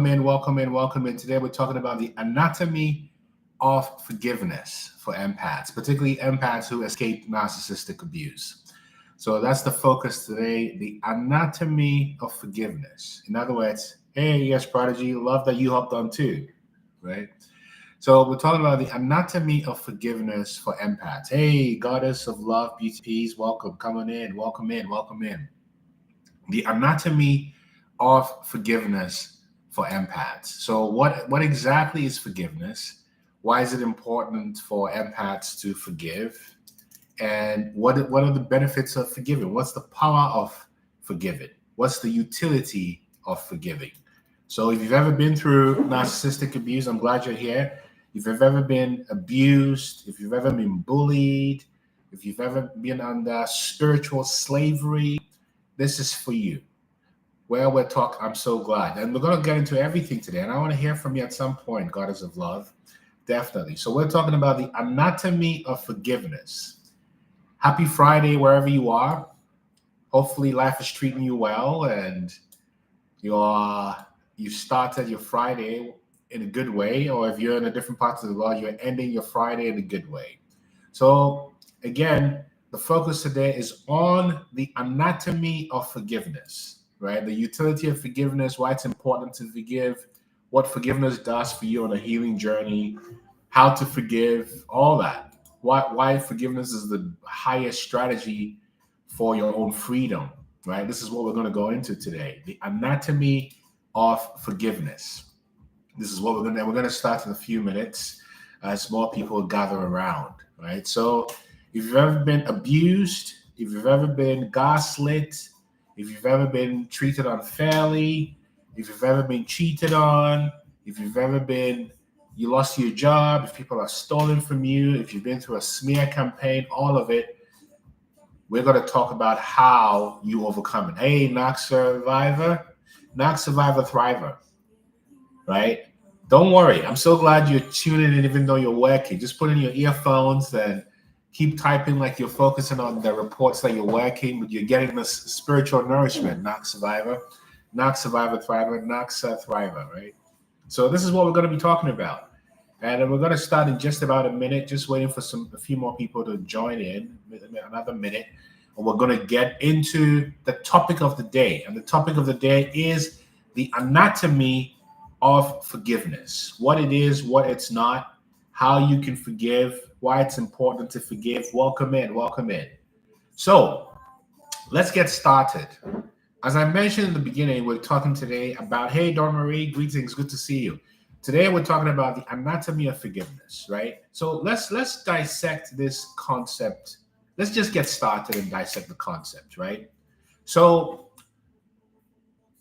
welcome in. Today we're talking about the anatomy of forgiveness for empaths, particularly empaths who escaped narcissistic abuse. So that's the focus today, the anatomy of forgiveness. In other words, hey, yes, Prodigy, love that you hopped on too, right? So we're talking about the anatomy of forgiveness for empaths. Hey, goddess of love, beauty, peace, welcome, coming in, welcome in, welcome in. The anatomy of forgiveness for empaths. So what exactly is forgiveness? Why is it important for empaths to forgive? And what are the benefits of forgiving? What's the power of forgiving? What's the utility of forgiving? So if you've ever been through narcissistic abuse, I'm glad you're here. If you've ever been abused, if you've ever been bullied, if you've ever been under spiritual slavery, this is for you. Well, we're talking, I'm so glad. And we're going to get into everything today. And I want to hear from you at some point, Goddess of Love. Definitely. So we're talking about the anatomy of forgiveness. Happy Friday, wherever you are. Hopefully life is treating you well and you started your Friday in a good way, or if you're in a different part of the world, you're ending your Friday in a good way. So again, the focus today is on the anatomy of forgiveness, right? The utility of forgiveness, why it's important to forgive, what forgiveness does for you on a healing journey, how to forgive, all that. Why forgiveness is the highest strategy for your own freedom, right? This is what we're going to go into today. The anatomy of forgiveness. This is what we're going to start in a few minutes as more people gather around, right? So if you've ever been abused, if you've ever been gaslit, if you've ever been treated unfairly, if you've ever been cheated on, if you've ever been, you lost your job, if people have stolen from you, if you've been through a smear campaign, all of it, we're going to talk about how you overcome it. Hey, Knock Survivor, Thriver, right? Don't worry. I'm so glad you're tuning in even though you're working. Just put in your earphones and keep typing like you're focusing on the reports that you're working, but you're getting this spiritual nourishment. Knock Survivor, Thriver, Thriver, right? So this is what we're going to be talking about. And we're going to start in just about a minute, just waiting for a few more people to join in, another minute. And we're going to get into the topic of the day. And the topic of the day is the anatomy of forgiveness, what it is, what it's not, how you can forgive, why it's important to forgive. Welcome in, welcome in. So let's get started. As I mentioned in the beginning, we're talking today about, hey, Dawn Marie, greetings, good to see you. Today we're talking about the anatomy of forgiveness, right? So let's dissect this concept. Let's just get started and dissect the concept, right? So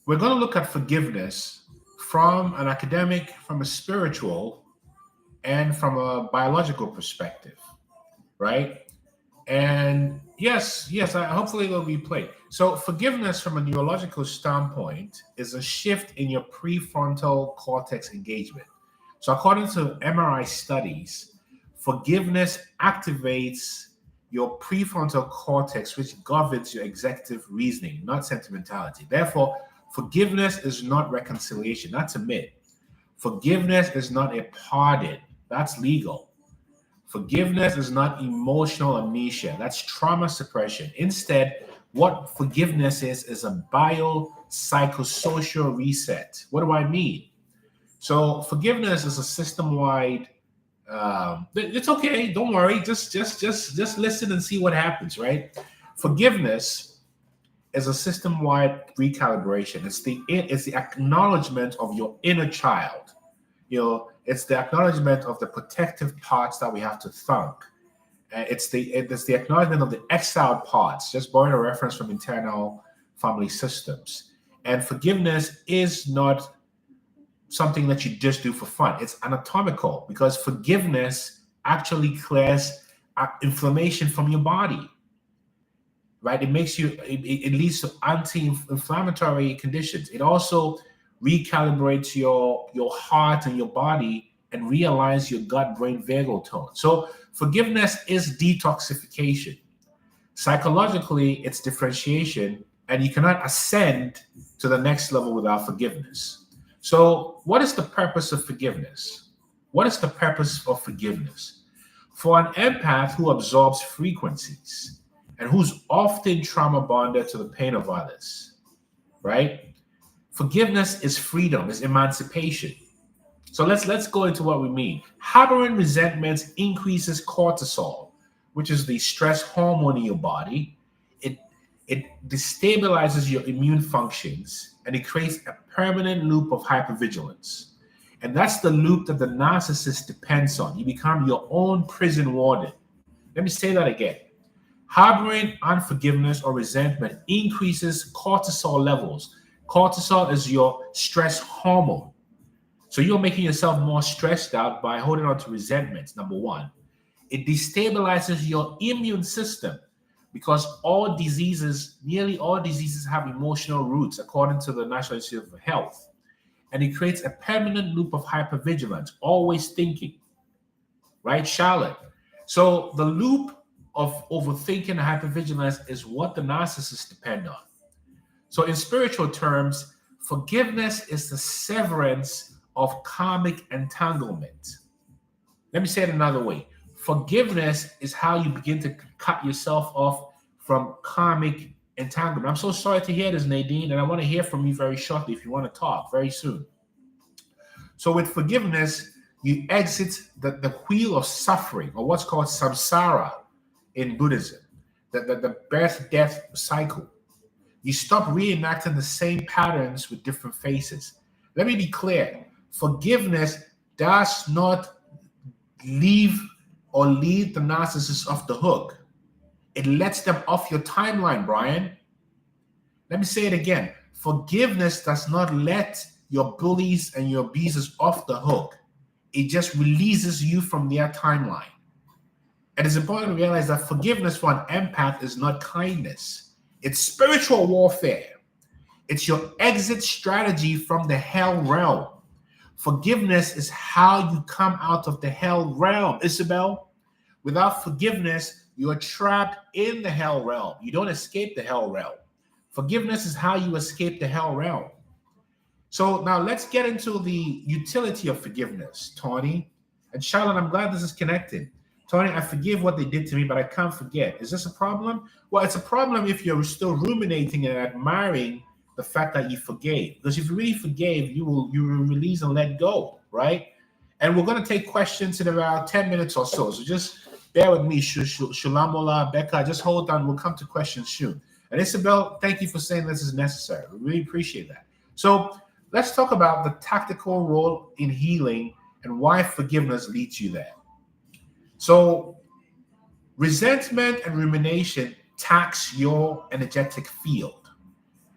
we're going to look at forgiveness from an academic, from a spiritual, and from a biological perspective, right? And yes, hopefully it'll be played. So forgiveness from a neurological standpoint is a shift in your prefrontal cortex engagement. So according to MRI studies, forgiveness activates your prefrontal cortex, which governs your executive reasoning, not sentimentality. Therefore, forgiveness is not reconciliation. That's a myth. Forgiveness is not a pardon. That's legal. Forgiveness is not emotional amnesia. That's trauma suppression. Instead, what forgiveness is a biopsychosocial reset. What do I mean? So forgiveness is a system-wide. It's okay. Don't worry. Just listen and see what happens. Right? Forgiveness is a system-wide recalibration. It's the acknowledgement of your inner child. It's the acknowledgement of the protective parts that we have to thank. It's the acknowledgement of the exiled parts, just borrowing a reference from internal family systems. And forgiveness is not something that you just do for fun. It's anatomical because forgiveness actually clears inflammation from your body, right? It leads to anti-inflammatory conditions. It also recalibrates your heart and your body and realigns your gut-brain vagal tone. So forgiveness is detoxification. Psychologically, it's differentiation, and you cannot ascend to the next level without forgiveness. So, what is the purpose of forgiveness? What is the purpose of forgiveness? For an empath who absorbs frequencies and who's often trauma bonded to the pain of others, right? Forgiveness is freedom, is emancipation. So let's go into what we mean. Harboring resentments increases cortisol, which is the stress hormone in your body. It it destabilizes your immune functions and it creates a permanent loop of hypervigilance. And that's the loop that the narcissist depends on. You become your own prison warden. Let me say that again. Harboring unforgiveness or resentment increases cortisol levels. Cortisol is your stress hormone. So you're making yourself more stressed out by holding on to resentments, number one. It destabilizes your immune system because nearly all diseases have emotional roots, according to the National Institute of Health. And it creates a permanent loop of hypervigilance, always thinking, right, Charlotte? So the loop of overthinking and hypervigilance is what the narcissists depend on. So in spiritual terms, forgiveness is the severance of karmic entanglement. Let me say it another way. Forgiveness is how you begin to cut yourself off from karmic entanglement. I'm so sorry to hear this, Nadine, and I want to hear from you very shortly if you want to talk very soon. So with forgiveness, you exit the wheel of suffering, or what's called samsara in Buddhism, the birth-death cycle. You stop reenacting the same patterns with different faces. Let me be clear. Forgiveness does not leave or lead the narcissist off the hook. It lets them off your timeline, Brian. Let me say it again. Forgiveness does not let your bullies and your abusers off the hook. It just releases you from their timeline. And it's important to realize that forgiveness for an empath is not kindness. It's spiritual warfare. It's your exit strategy from the hell realm. Forgiveness is how you come out of the hell realm, Isabel. Without forgiveness, you are trapped in the hell realm. You don't escape the hell realm. Forgiveness is how you escape the hell realm. So now let's get into the utility of forgiveness, Tony. And Charlotte, I'm glad this is connected. Tony, I forgive what they did to me, but I can't forget. Is this a problem? Well, it's a problem if you're still ruminating and admiring the fact that you forgave. Because if you really forgave, you will release and let go, right? And we're going to take questions in about 10 minutes or so. So just bear with me, Shulamola, Becca, just hold on. We'll come to questions soon. And Isabel, thank you for saying this is necessary. We really appreciate that. So let's talk about the tactical role in healing and why forgiveness leads you there. So resentment and rumination tax your energetic field.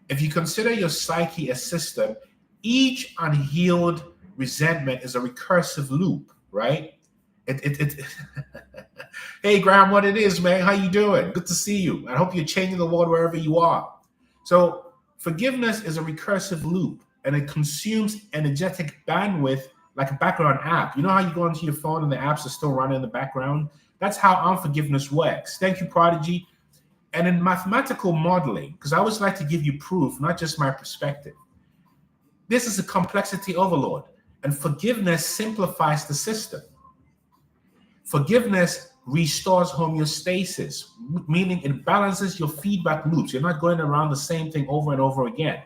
If you consider your psyche a system, each unhealed resentment is a recursive loop, right? Hey, Graham, what it is, man? How you doing? Good to see you. I hope you're changing the world wherever you are. So forgiveness is a recursive loop, and it consumes energetic bandwidth like a background app. You know how you go into your phone and the apps are still running in the background? That's how unforgiveness works. Thank you, Prodigy. And in mathematical modeling, because I always like to give you proof, not just my perspective, this is a complexity overload, and forgiveness simplifies the system. Forgiveness restores homeostasis, meaning it balances your feedback loops. You're not going around the same thing over and over again.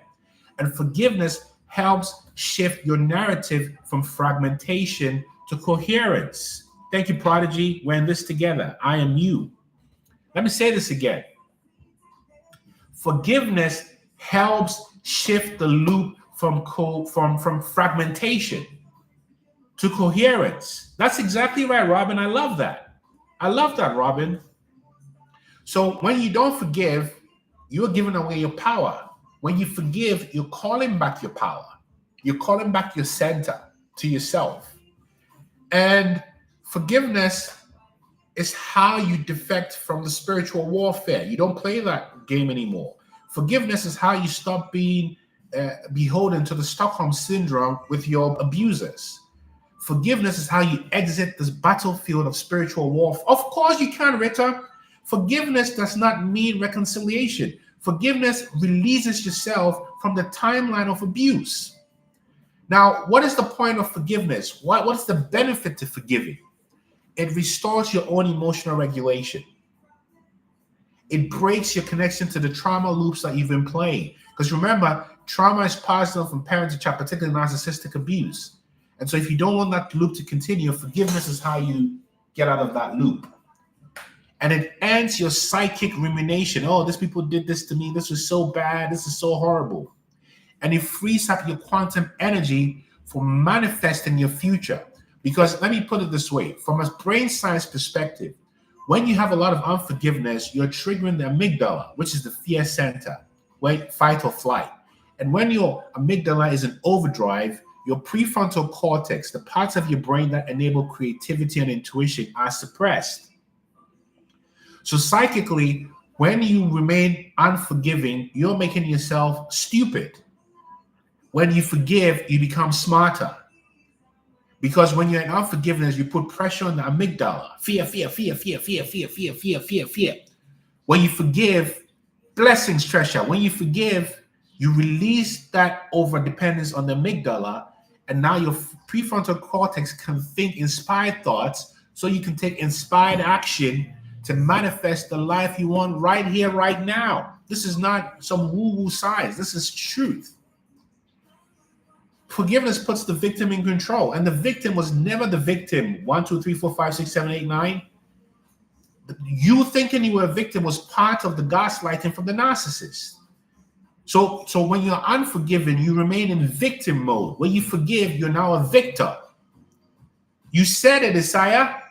And forgiveness helps shift your narrative from fragmentation to coherence. Thank you, Prodigy. We're in this together. I am you. Let me say this again. Forgiveness helps shift the loop from fragmentation to coherence. That's exactly right, Robin. I love that. I love that, Robin. So when you don't forgive, you're giving away your power. When you forgive, you're calling back your power. You're calling back your center to yourself. And forgiveness is how you defect from the spiritual warfare. You don't play that game anymore. Forgiveness is how you stop being beholden to the Stockholm syndrome with your abusers. Forgiveness is how you exit this battlefield of spiritual warfare. Of course you can, Rita. Forgiveness does not mean reconciliation. Forgiveness releases yourself from the timeline of abuse. Now, what is the point of forgiveness? What's the benefit to forgiving? It restores your own emotional regulation. It breaks your connection to the trauma loops that you've been playing. Because remember, trauma is passed on from parent to child, particularly narcissistic abuse. And so if you don't want that loop to continue, forgiveness is how you get out of that loop. And it ends your psychic rumination. Oh, these people did this to me. This was so bad. This is so horrible. And it frees up your quantum energy for manifesting your future. Because let me put it this way, from a brain science perspective, when you have a lot of unforgiveness, you're triggering the amygdala, which is the fear center, right? Fight or flight. And when your amygdala is in overdrive, your prefrontal cortex, the parts of your brain that enable creativity and intuition, are suppressed. So psychically, when you remain unforgiving, you're making yourself stupid. When you forgive, you become smarter. Because when you're in unforgiveness, you put pressure on the amygdala. Fear, fear, fear, fear, fear, fear, fear, fear, fear, fear. When you forgive, blessings, treasure. When you forgive, you release that over-dependence on the amygdala, and now your prefrontal cortex can think inspired thoughts so you can take inspired action to manifest the life you want right here, right now. This is not some woo-woo science. This is truth. Forgiveness puts the victim in control, and the victim was never the victim. 1, 2, 3, 4, 5, 6, 7, 8, 9. You thinking you were a victim was part of the gaslighting from the narcissist. So when you're unforgiven, you remain in victim mode. When you forgive, you're now a victor. You said it, Isaiah.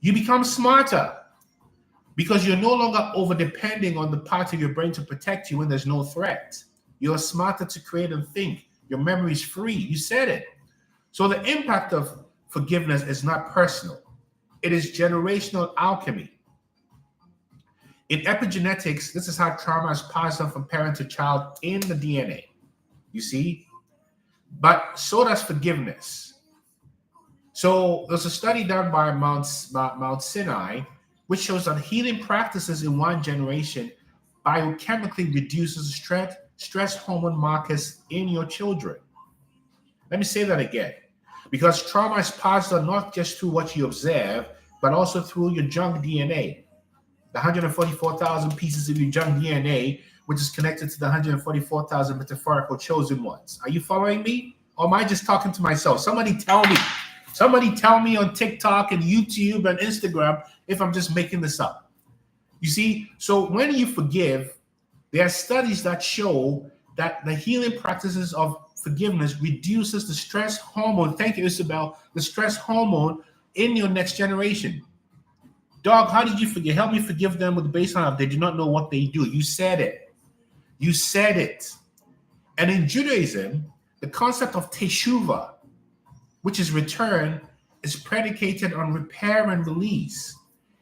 You become smarter because you're no longer over-depending on the part of your brain to protect you when there's no threat. You're smarter to create and think. Your memory is free. You said it. So the impact of forgiveness is not personal. It is generational alchemy. In epigenetics, this is how trauma is passed on from parent to child in the DNA. You see? But so does forgiveness. So there's a study done by Mount Sinai, which shows that healing practices in one generation biochemically reduces stress hormone markers in your children. Let me say that again. Because trauma is passed on not just through what you observe, but also through your junk DNA. The 144,000 pieces of your junk DNA, which is connected to the 144,000 metaphorical chosen ones. Are you following me? Or am I just talking to myself? Somebody tell me. Somebody tell me on TikTok and YouTube and Instagram if I'm just making this up. You see, so when you forgive, there are studies that show that the healing practices of forgiveness reduces the stress hormone. Thank you, Isabel. The stress hormone in your next generation. Dog, how did you forgive? Help me forgive them with the baseline of they do not know what they do. You said it. You said it. And in Judaism, the concept of teshuvah, which is return, is predicated on repair and release.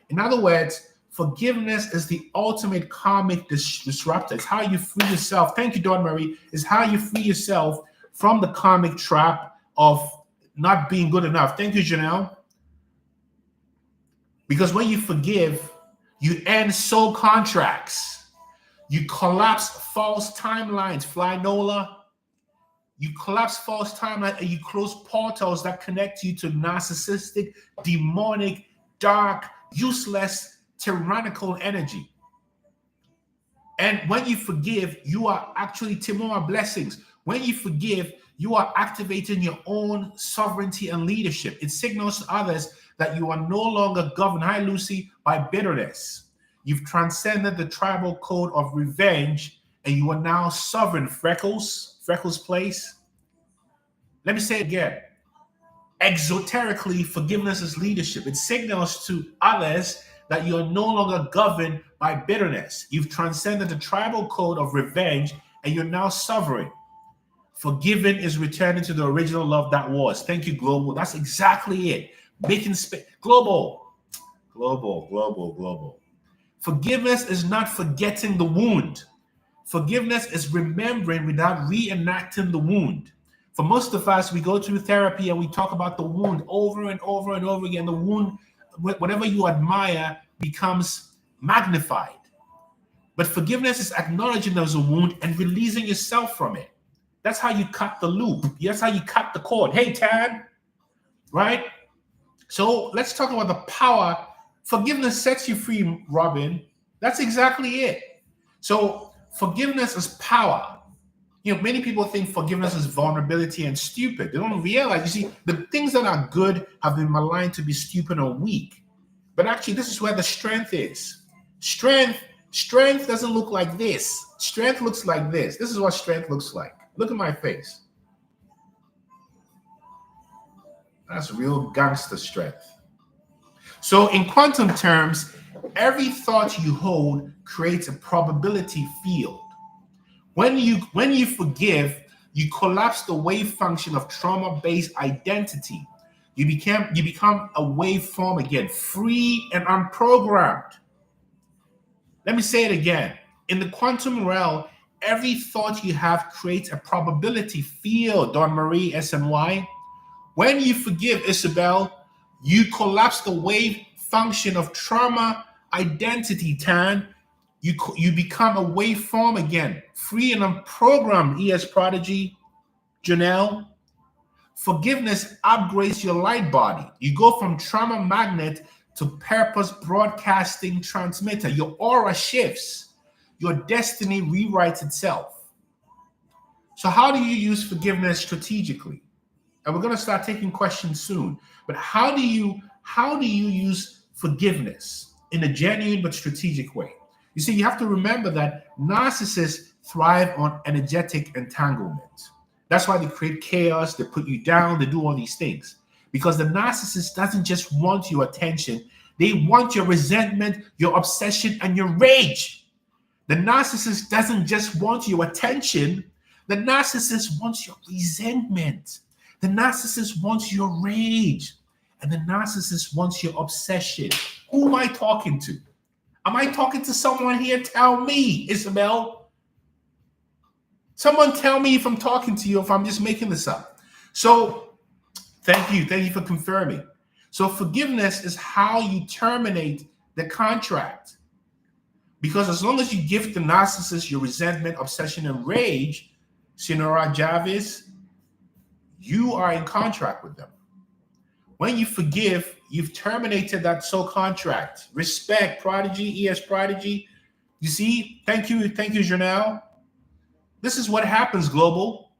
In other words, forgiveness is the ultimate karmic disruptor. It's how you free yourself. Thank you, Dawn Marie. It's how you free yourself from the karmic trap of not being good enough. Thank you, Janelle. Because when you forgive, you end soul contracts. You collapse false timelines, Flynola. You collapse false timelines and you close portals that connect you to narcissistic, demonic, dark, useless, tyrannical energy. And when you forgive, you are actually Timor blessings. When you forgive, you are activating your own sovereignty and leadership. It signals to others that you are no longer governed, hi Lucy, by bitterness. You've transcended the tribal code of revenge and you are now sovereign. Freckles Place. Let me say it again. Exoterically, forgiveness is leadership. It signals to others that you are no longer governed by bitterness. You've transcended the tribal code of revenge and you're now sovereign. Forgiving is returning to the original love that was. Thank you, Global. That's exactly it. Making space. Global. Forgiveness is not forgetting the wound. Forgiveness is remembering without reenacting the wound. For most of us, we go through therapy and we talk about the wound over and over and over again. The wound, whatever you admire, becomes magnified. But forgiveness is acknowledging there's a wound and releasing yourself from it. That's how you cut the loop. That's how you cut the cord. Hey, Tad, right? So let's talk about the power. Forgiveness sets you free, Robin. That's exactly it. So forgiveness is power. Many people think forgiveness is vulnerability and stupid. They don't realize, you see, the things that are good have been maligned to be stupid or weak. But actually, this is where the strength is. Strength doesn't look like this. Strength looks like this. This is what strength looks like. Look at my face. That's real gangster strength. So in quantum terms, every thought you hold creates a probability field. When you forgive, you collapse the wave function of trauma-based identity. You become a waveform again, free and unprogrammed. Let me say it again. In the quantum realm, every thought you have creates a probability field, Don Marie SNY. When you forgive, Isabel, you collapse the wave function of trauma identity, Tan. You become a waveform again, free and unprogrammed, ES Prodigy, Janelle. Forgiveness upgrades your light body. You go from trauma magnet to purpose broadcasting transmitter. Your aura shifts. Your destiny rewrites itself. So how do you use forgiveness strategically? And we're going to start taking questions soon. But how do you use forgiveness in a genuine but strategic way? You see, you have to remember that narcissists thrive on energetic entanglement. That's why they create chaos, they put you down, they do all these things. Because the narcissist doesn't just want your attention, they want your resentment, your obsession, and your rage. The narcissist doesn't just want your attention, the narcissist wants your resentment. The narcissist wants your rage. And the narcissist wants your obsession. Who am I talking to? Am I talking to someone here? Tell me, Isabel. Someone tell me if I'm talking to you, if I'm just making this up. So thank you for confirming. So forgiveness is how you terminate the contract. Because as long as you give the narcissist your resentment, obsession, and rage, Sinora Jarvis, you are in contract with them. When you forgive, you've terminated that soul contract. Respect, Prodigy, ES Prodigy. You see, thank you, Janelle. This is what happens, Global.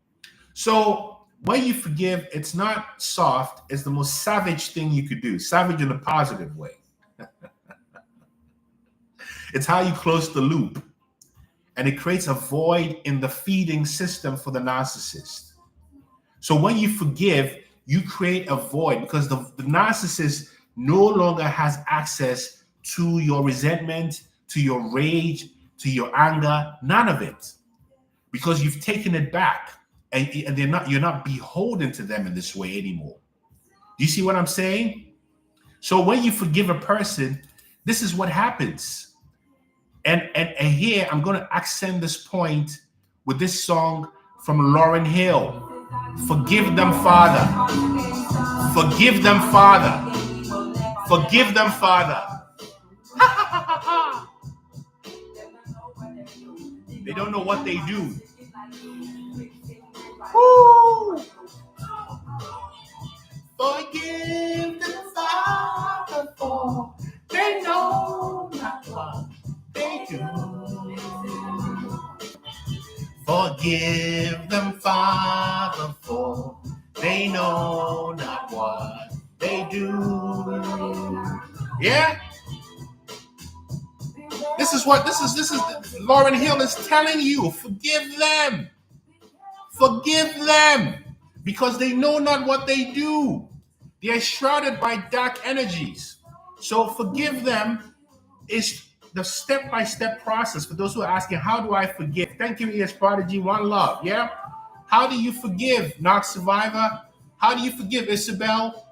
So when you forgive, it's not soft. It's the most savage thing you could do. Savage in a positive way. It's how you close the loop. And it creates a void in the feeding system for the narcissist. So when you forgive, you create a void because the narcissist no longer has access to your resentment, to your rage, to your anger, none of it. Because you've taken it back and you're not beholden to them in this way anymore. Do you see what I'm saying? So when you forgive a person, this is what happens. And here I'm going to accent this point with this song from Lauryn Hill. Forgive them, Father. Forgive them, Father. Forgive them, Father. They don't know what they do. Woo! Forgive them, Father, for they know not what they do. Forgive them, Father, for they know not what they do. Yeah? This is Lauryn Hill is telling you, forgive them. Forgive them. Because they know not what they do. They are shrouded by dark energies. So forgive them is the step-by-step process. For those who are asking, how do I forgive? Thank you, ES Prodigy. One love, yeah? How do you forgive, Knox Survivor? How do you forgive, Isabel?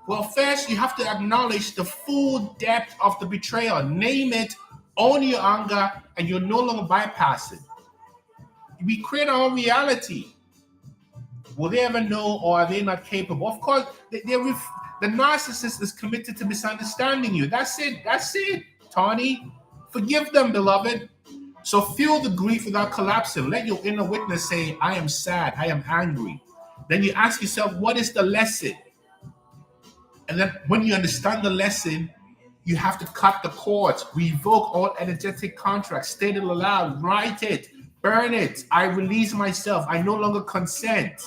Well, first, you have to acknowledge the full depth of the betrayal. Name it, own your anger, and you'll no longer bypass it. We create our own reality. Will they ever know, or are they not capable? Of course, the narcissist is committed to misunderstanding you. That's it. Tawny. Forgive them, beloved. So feel the grief without collapsing. Let your inner witness say, I am sad, I am angry. Then you ask yourself, what is the lesson? And then when you understand the lesson, you have to cut the cords, revoke all energetic contracts, state it aloud, write it, burn it. I release myself. I no longer consent.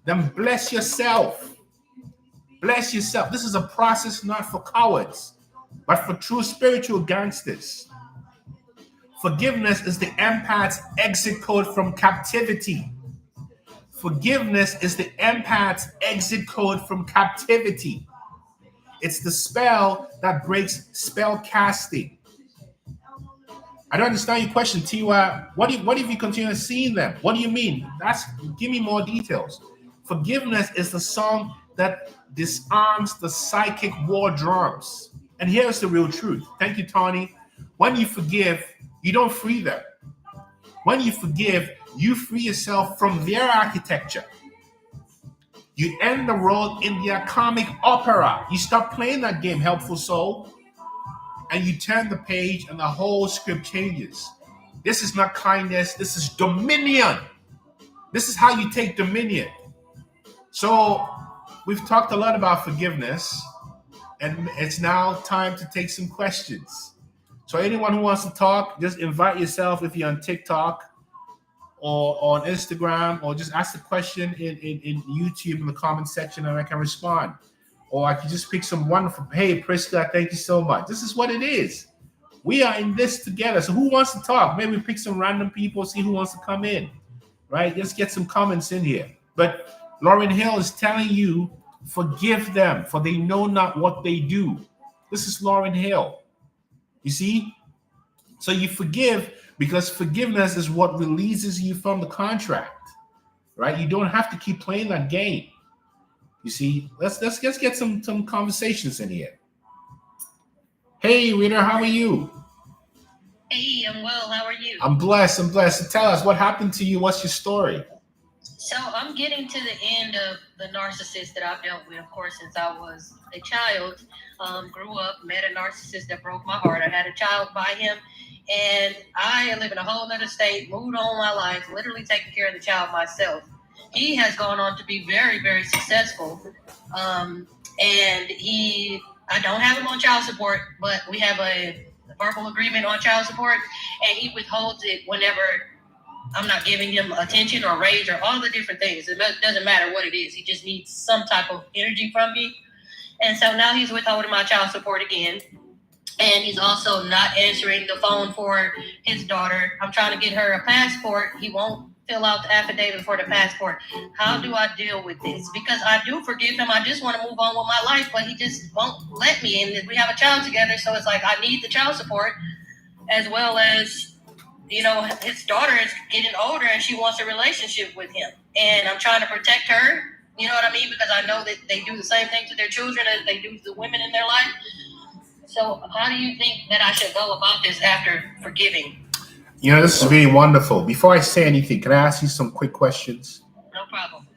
Then bless yourself. Bless yourself. This is a process not for cowards, but for true spiritual gangsters. Forgiveness is the empath's exit code from captivity. Forgiveness is the empath's exit code from captivity. It's the spell that breaks spell casting. I don't understand your question, Tiwa. What if you continue seeing them? What do you mean? Give me more details. Forgiveness is the song that disarms the psychic war drums. And here's the real truth. Thank you, Tawny. When you forgive, you don't free them. When you forgive, you free yourself from their architecture. You end the role in their comic opera. You stop playing that game, helpful soul, and you turn the page and the whole script changes. This is not kindness. This is dominion. This is how you take dominion. So we've talked a lot about forgiveness, and it's now time to take some questions. So anyone who wants to talk, just invite yourself if you're on TikTok or on Instagram, or just ask the question in YouTube in the comment section and I can respond. Or I can just pick some wonderful, hey, Priska, thank you so much. This is what it is. We are in this together. So who wants to talk? Maybe pick some random people, see who wants to come in, right? Let's get some comments in here. But Lauryn Hill is telling you, forgive them, for they know not what they do. This is Lauryn Hill. You see? So you forgive because forgiveness is what releases you from the contract, right? You don't have to keep playing that game. You see, let's get some conversations in here. Hey, Rita, how are you? Hey, I'm well. How are you? I'm blessed. So tell us what happened to you. What's your story? So I'm getting to the end of the narcissist that I've dealt with, of course, since I was a child. Grew up, met a narcissist that broke my heart. I had a child by him, and I live in a whole other state, moved on my life, literally taking care of the child myself. He has gone on to be very, very successful. And I don't have him on child support, but we have a verbal agreement on child support, and he withholds it whenever I'm not giving him attention or rage or all the different things. It doesn't matter what it is. He just needs some type of energy from me. And so now he's withholding my child support again. And he's also not answering the phone for his daughter. I'm trying to get her a passport. He won't fill out the affidavit for the passport. How do I deal with this? Because I do forgive him. I just want to move on with my life, but he just won't let me. And we have a child together, so it's like I need the child support, as well as, you know, his daughter is getting older and she wants a relationship with him. And I'm trying to protect her, you know what I mean? Because I know that they do the same thing to their children as they do to the women in their life. So how do you think that I should go about this after forgiving? You know, this is really wonderful. Before I say anything, can I ask you some quick questions? No problem.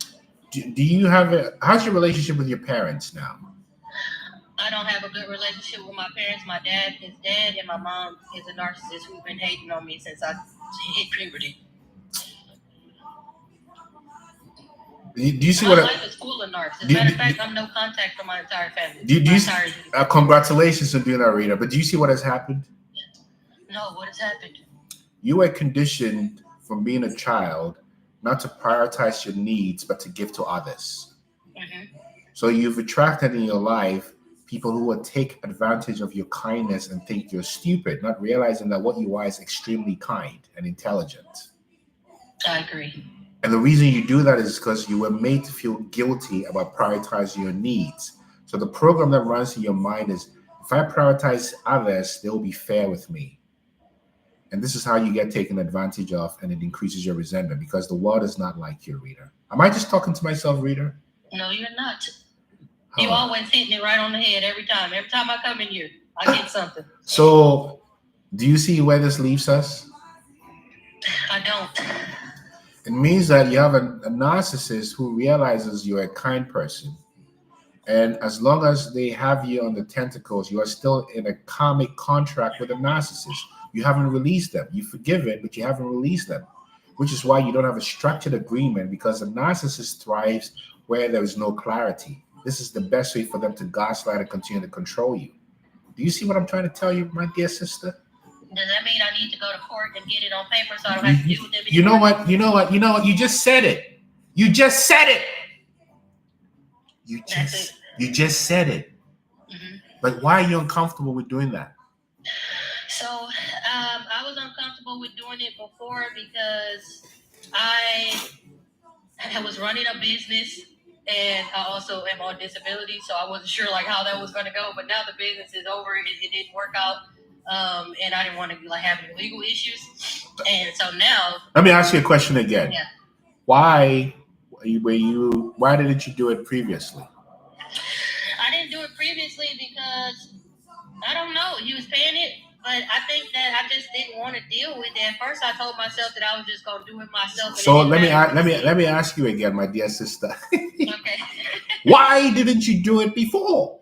Do you have how's your relationship with your parents now? I don't have a good relationship with my parents. My dad is dead, and my mom is a narcissist who's been hating on me since I hit puberty. Do you see my what? life is full of narcissists. As a matter of fact, I'm no contact from my entire family. Congratulations on doing that, Rita. But do you see what has happened? No, what has happened? You were conditioned from being a child not to prioritize your needs, but to give to others. Mm-hmm. So you've attracted in your life people who will take advantage of your kindness and think you're stupid, not realizing that what you are is extremely kind and intelligent. I agree. And the reason you do that is because you were made to feel guilty about prioritizing your needs. So the program that runs in your mind is, if I prioritize others, they'll be fair with me. And this is how you get taken advantage of, and it increases your resentment because the world is not like you, Rita. Am I just talking to myself, Rita? No, you're not. You always hitting it right on the head every time. Every time I come in here, I get something. So do you see where this leaves us? I don't. It means that you have a narcissist who realizes you're a kind person. And as long as they have you on the tentacles, you are still in a karmic contract with a narcissist. You haven't released them. You forgive it, but you haven't released them, which is why you don't have a structured agreement, because a narcissist thrives where there is no clarity. This is the best way for them to gaslight and continue to control you. Do you see what I'm trying to tell you, my dear sister? Does that mean I need to go to court and get it on paper so I don't have to deal with them anymore? You know what? You just said it. You just said it. You just said it. Mm-hmm. But why are you uncomfortable with doing that? So I was uncomfortable with doing it before because I was running a business and I also am on disability, so I wasn't sure like how that was going to go. But now the business is over. It didn't work out, and I didn't want to be like having legal issues. And so now, let me ask you a question again. Yeah. Why didn't you do it previously? I didn't do it previously because I don't know. He was paying it, but I think that I just didn't want to deal with it. At first, I told myself that I was just going to do it myself. So let me ask you again, my dear sister. Okay. Why didn't you do it before?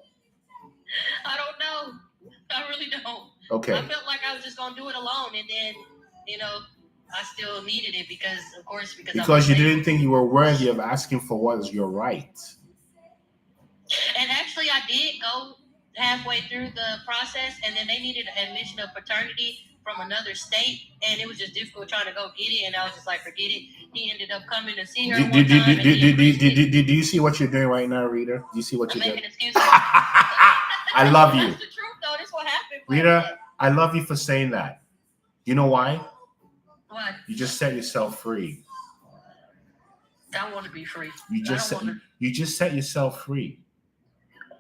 I don't know. I really don't. Okay. I felt like I was just going to do it alone, and then, I still needed it because you didn't think you were worthy of asking for what is your right. And actually, I did go halfway through the process, and then they needed admission of paternity from another state, and it was just difficult trying to go get it, and I was just like, forget it. He ended up coming to see her Do you see what you're doing right now, Rita? Do you see what you're doing? Making excuses. I love you. That's the truth, though. That's what happened. Rita, I love you for saying that. You know why? Why? You just set yourself free. I want to be free. You just set yourself free.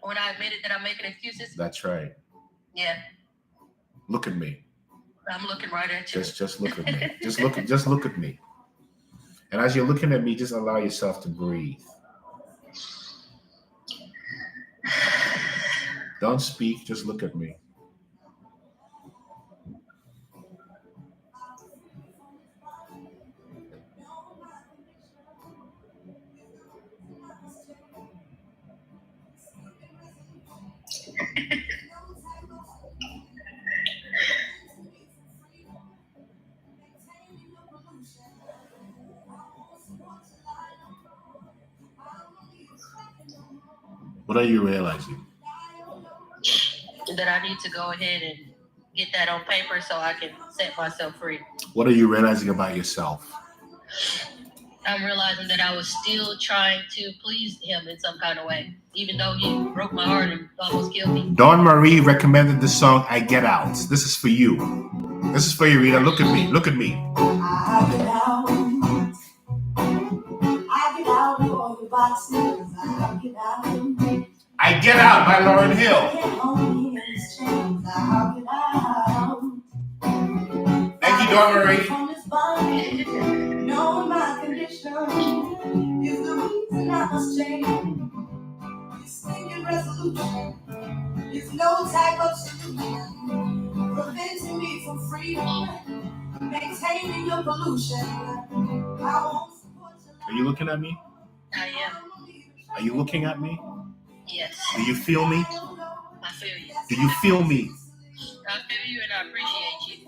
When I admitted that I'm making excuses? That's right. Yeah. Look at me. I'm looking right at you. Just look at me. just look at me. And as you're looking at me, just allow yourself to breathe. Don't speak, just look at me. What are you realizing? That I need to go ahead and get that on paper so I can set myself free. What are you realizing about yourself? I'm realizing that I was still trying to please him in some kind of way, even though he broke my heart and almost killed me. Dawn Marie recommended the song I Get Out. This is for you. This is for you, Rita. Look at me. Look at me. I get out. I get out of all the boxes. I get out. I Get Out by Lauryn Hill. Thank you, Dawn Marie. Knowing my condition is the reason I must change. This thinking resolution is no type of solution, preventing me from freedom, maintaining your pollution. Are you looking at me? I am. Are you looking at me? Yes. Do you feel me? I feel you. Do you feel me? I feel you and I appreciate you.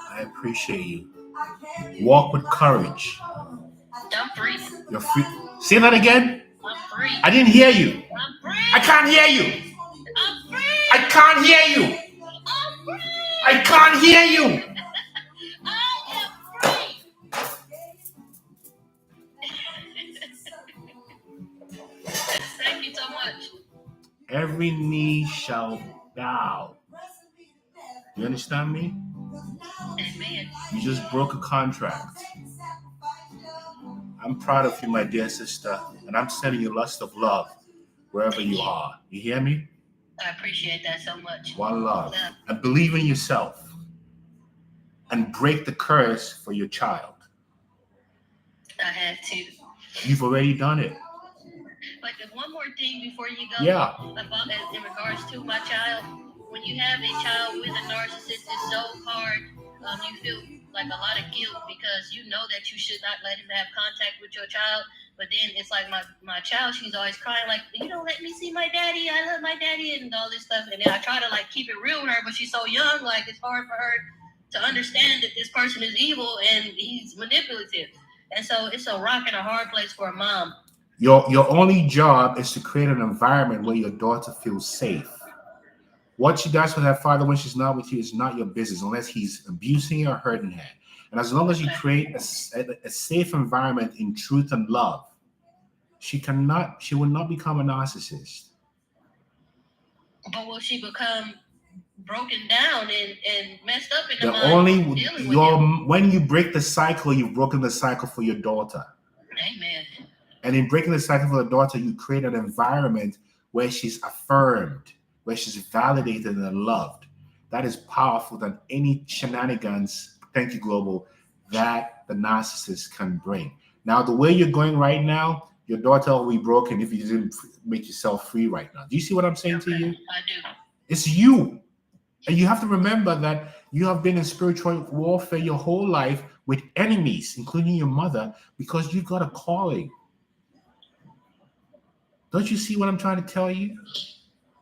I appreciate you. Walk with courage. I'm free. You're free. Say that again. I'm free. I didn't hear you. I'm free. I can't hear you. I'm free. I can't hear you. I'm free. I can't hear you. I am free. Thank you so much. Every knee shall bow. You understand me? Amen. You just broke a contract. I'm proud of you, my dear sister, and I'm sending you lots of love wherever you are. You hear me? I appreciate that so much. One love. And believe in yourself. And break the curse for your child. I had to. You've already done it. But one more thing before you go. Yeah. About in regards to my child, when you have a child with a narcissist, it's so hard. You feel like a lot of guilt because you know that you should not let him have contact with your child. But then it's like my child, she's always crying like, you don't let me see my daddy. I love my daddy and all this stuff. And then I try to like keep it real with her, but she's so young, like it's hard for her to understand that this person is evil and he's manipulative. And so it's a rock and a hard place for a mom. Your only job is to create an environment where your daughter feels safe. What she does with her father when she's not with you is not your business, unless he's abusing her or hurting her. And as long as you create a safe environment in truth and love, she will not become a narcissist. But will she become broken down and messed up in the mind? When you break the cycle, you've broken the cycle for your daughter. Amen. And in breaking the cycle for the daughter, you create an environment where she's affirmed, where she's validated and loved. That is powerful than any shenanigans, thank you, Global, that the narcissist can bring. Now, the way you're going right now, your daughter will be broken if you didn't make yourself free right now. Do you see what I'm saying to you? I do. It's you. And you have to remember that you have been in spiritual warfare your whole life with enemies, including your mother, because you got a calling. Don't you see what I'm trying to tell you?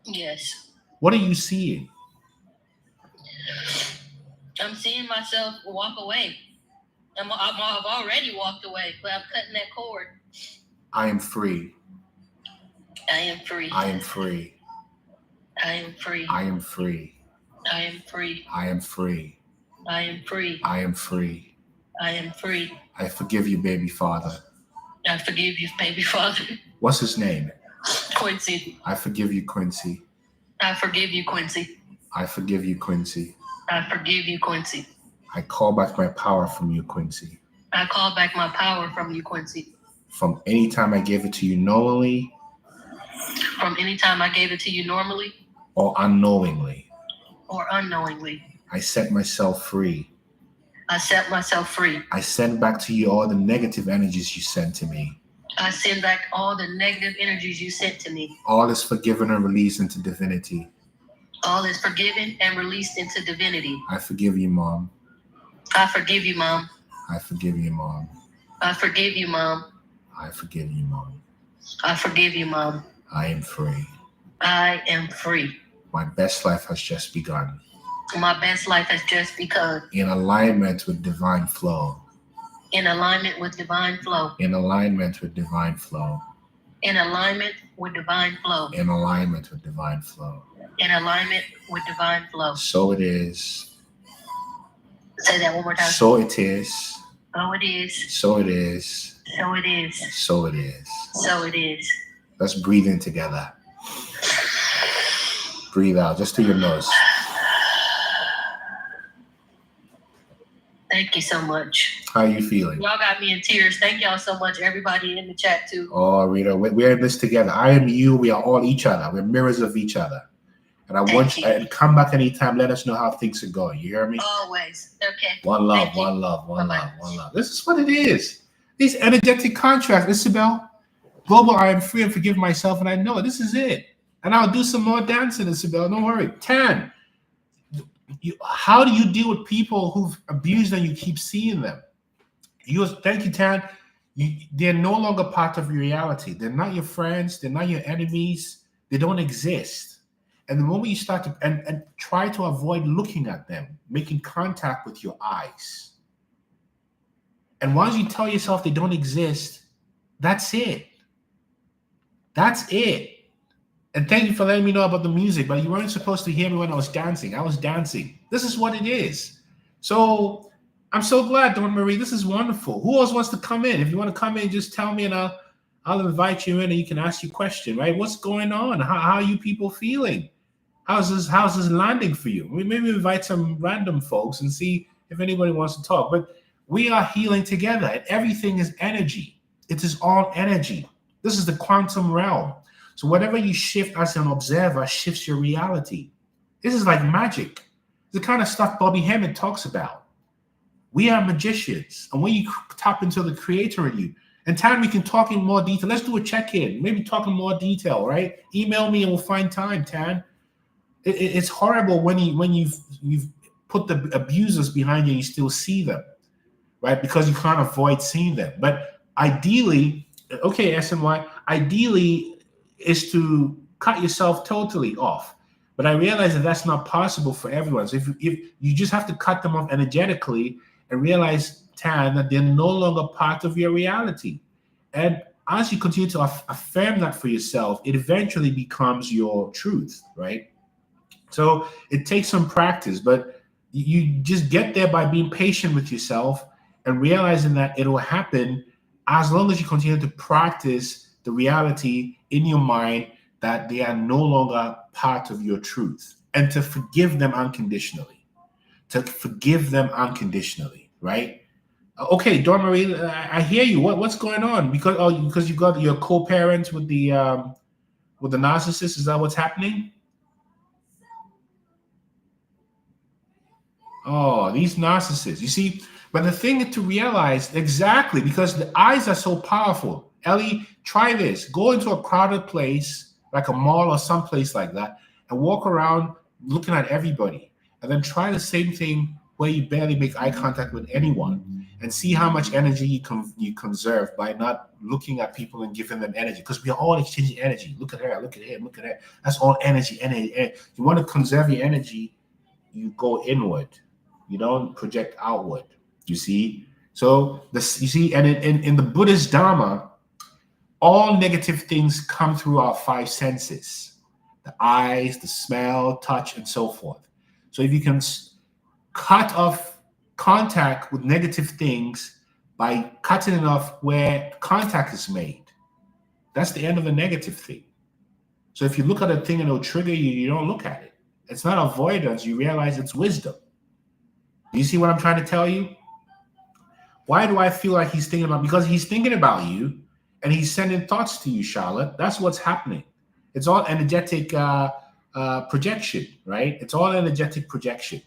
Yes. What are you seeing? I'm seeing myself walk away. I've already walked away, but I'm cutting that cord. I am free. I am free. I am free. I am free. I am free. I am free. I am free. I am free. I am free. I am free. I forgive you, baby father. I forgive you, baby father. What's his name? Quincy. I forgive you, Quincy. I forgive you, Quincy. I forgive you, Quincy. I forgive you, Quincy. I call back my power from you, Quincy. I call back my power from you, Quincy. From any time I gave it to you knowingly. From any time I gave it to you normally. Or unknowingly. Or unknowingly. I set myself free. I set myself free. I send back to you all the negative energies you sent to me. I send back all the negative energies you sent to me. All is forgiven and released into divinity. All is forgiven and released into divinity. I forgive you, Mom. I forgive you, Mom. I forgive you, Mom. I forgive you, Mom. I forgive you, Mom. I forgive you, Mom. I am free. I am free. My best life has just begun. My best life has just begun. In alignment with divine flow. In alignment with divine flow. In alignment with divine flow. In alignment with divine flow. In alignment with divine flow. In alignment with divine flow. So it is. Say that one more time. So it is. So it is. So it is. So it is. So it is. So it is. Let's breathe in together. Breathe out, just through your nose. Thank you so much. How are you feeling? Y'all got me in tears. Thank y'all so much, everybody in the chat too. Oh, Rita, we're in this together. I am you. We are all each other. We're mirrors of each other. And I want you to come back anytime. Let us know how things are going. You hear me? Always. Okay. One love, one love, one love, one love. This is what it is. These energetic contracts, Isabel. Global, I am free and forgive myself, and I know it. This is it. And I'll do some more dancing, Isabel. Don't worry. Tan, how do you deal with people who've abused and you keep seeing them? Thank you, Tan. They're no longer part of your reality. They're not your friends. They're not your enemies. They don't exist. And the moment you start to and try to avoid looking at them, making contact with your eyes. And once you tell yourself they don't exist, that's it. That's it. And thank you for letting me know about the music, but you weren't supposed to hear me when I was dancing. I was dancing. This is what it is. So I'm so glad, Dawn Marie. This is wonderful. Who else wants to come in? If you want to come in, just tell me and I'll invite you in and you can ask your question, right? What's going on? How are you people feeling? How's this landing for you? We maybe invite some random folks and see if anybody wants to talk. But we are healing together and everything is energy. It is all energy. This is the quantum realm. So whatever you shift as an observer shifts your reality. This is like magic. The kind of stuff Bobby Hemmett talks about. We are magicians. And when you tap into the creator in you, and time we can talk in more detail. Let's do a check-in. Maybe talk in more detail, right? Email me and we'll find time, Tan. It's horrible when you've put the abusers behind you and you still see them, right? Because you can't avoid seeing them. But ideally, okay, SNY, ideally is to cut yourself totally off. But I realize that that's not possible for everyone. So if you just have to cut them off energetically and realize, Tan, that they're no longer part of your reality. And as you continue to affirm that for yourself, it eventually becomes your truth, right? So it takes some practice, but you just get there by being patient with yourself and realizing that it will happen as long as you continue to practice the reality in your mind that they are no longer part of your truth, and to forgive them unconditionally. To forgive them unconditionally, right? Okay, Dawn Marie, I hear you. What's going on? Because you got your co-parent with the narcissist. Is that what's happening? Oh, these narcissists. You see, but the thing to realize exactly, because the eyes are so powerful. Ellie, try this. Go into a crowded place, like a mall or someplace like that, and walk around looking at everybody. And then try the same thing where you barely make eye contact with anyone, and see how much energy you conserve by not looking at people and giving them energy. Because we are all exchanging energy. Look at her, look at him, look at her. That's all energy, energy. You want to conserve your energy, you go inward. You don't project outward. You see? So this, you see, and in the Buddhist Dharma, all negative things come through our five senses: the eyes, the smell, touch, and so forth. So if you can cut off contact with negative things by cutting it off where contact is made, that's the end of the negative thing. So if you look at a thing and it'll trigger you, you don't look at it. It's not avoidance. You realize it's wisdom. Do you see what I'm trying to tell you? Why do I feel like he's thinking about? Because he's thinking about you and he's sending thoughts to you, Charlotte. That's what's happening. It's all energetic projection, right? It's all energetic projection.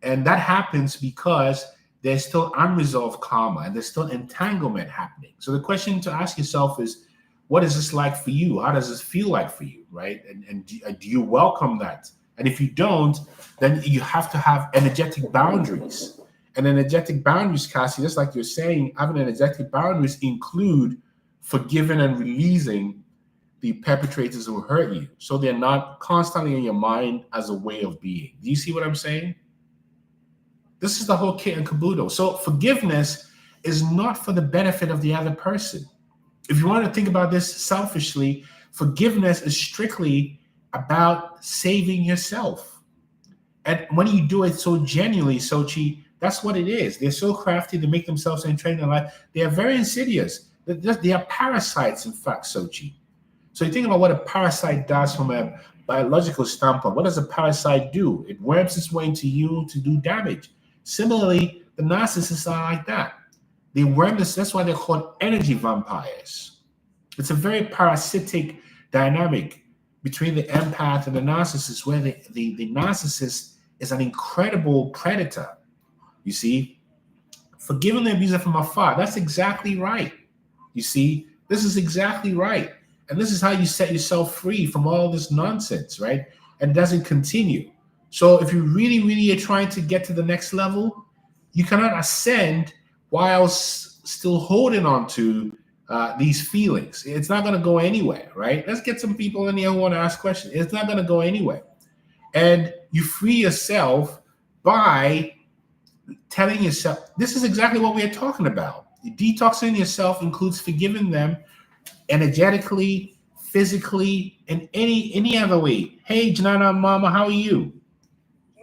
And that happens because there's still unresolved karma and there's still entanglement happening. So the question to ask yourself is, what is this like for you? How does this feel like for you, right? And do you welcome that? And if you don't, then you have to have energetic boundaries. And energetic boundaries, Cassie, just like you're saying, having energetic boundaries include forgiving and releasing the perpetrators who hurt you, so they're not constantly in your mind as a way of being. Do you see what I'm saying? This is the whole kit and caboodle. So forgiveness is not for the benefit of the other person. If you want to think about this selfishly, forgiveness is strictly about saving yourself. And when you do it so genuinely, Sochi, that's what it is. They're so crafty to make themselves entrenched in life. They are very insidious. They are parasites, in fact, Sochi. So you think about what a parasite does from a biological standpoint. What does a parasite do? It worms its way into you to do damage. Similarly, the narcissists are like that. They worm this. That's why they're called energy vampires. It's a very parasitic dynamic between the empath and the narcissist, where the narcissist is an incredible predator. You see, forgiving the abuser from afar. That's exactly right. You see, this is exactly right. And this is how you set yourself free from all this nonsense, right? And it doesn't continue. So if you really, really are trying to get to the next level, you cannot ascend while still holding on to these feelings. It's not going to go anywhere, right? Let's get some people in here who want to ask questions. It's not going to go anywhere. And you free yourself by telling yourself, this is exactly what we are talking about. Detoxing yourself includes forgiving them energetically, physically, and any other way. Hey, Janna, Mama, how are you?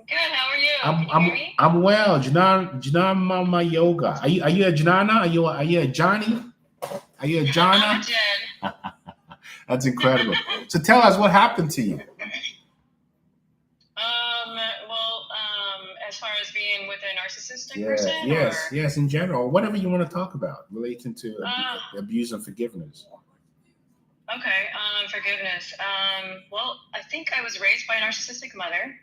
Good. How are you? Can you hear me? I'm well. Janna, Mama, Yoga. Are you a Janna? Are you a Johnny? Are you a Janna? I'm a Jen. That's incredible. So tell us what happened to you. As far as being with a narcissistic person? Yes, in general, whatever you want to talk about relating to abuse and forgiveness. Okay, forgiveness. I think I was raised by a narcissistic mother.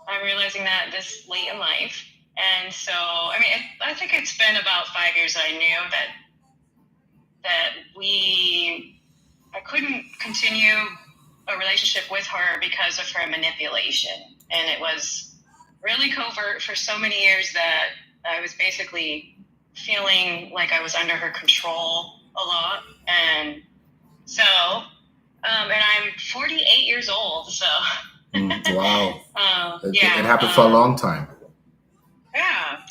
I'm realizing that this late in life. And so, I think it's been about 5 years I knew that I couldn't continue a relationship with her because of her manipulation. And it was really covert for so many years that I was basically feeling like I was under her control a lot. And so, and I'm 48 years old, so Wow. It Yeah. happened for a long time. Yeah.